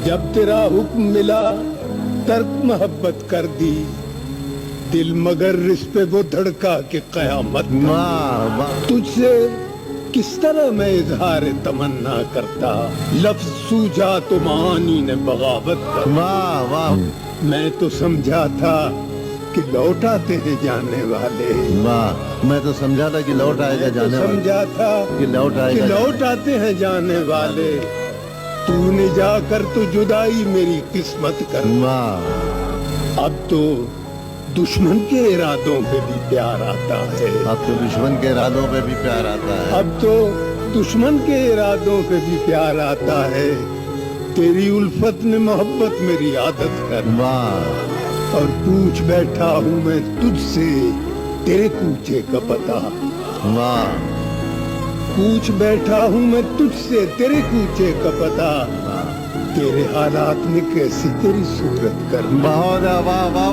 جب تیرا حکم ملا ترک محبت کر دی، دل مگر اس پہ وہ دھڑکا کہ قیامت تک۔ واہ واہ تجھ سے کس طرح میں اظہار تمنا کرتا، لفظ سوجا تو معانی نے بغاوت کر۔ واہ واہ میں تو سمجھا تھا کہ لوٹ آتے ہیں جانے والے، واہ، میں تو سمجھا تھا کہ لوٹ آئے گا میں تو جانے والا، سمجھا تھا کہ لوٹ آئے کہ گا لوٹ آتے ہیں جانے والے، تو نے جا کر تو جدائی میری قسمت کر۔ واہ، اب تو دشمن کے ارادوں پہ بھی پیار آتا ہے، اب تو دشمن کے ارادوں پہ بھی پیار آتا ہے۔ اب تو دشمن کے ارادوں پہ بھی پیار آتا ہے، تیری الفت نے محبت میری عادت کر۔ واہ اور پوچھ بیٹھا ہوں میں تجھ سے تیرے کوچے کا پتہ، واہ پوچھ بیٹھا ہوں میں تجھ سے تیرے کوچے کا پتہ، تیرے حالات میں کیسی تیری صورت کر۔ بہت واہ واہ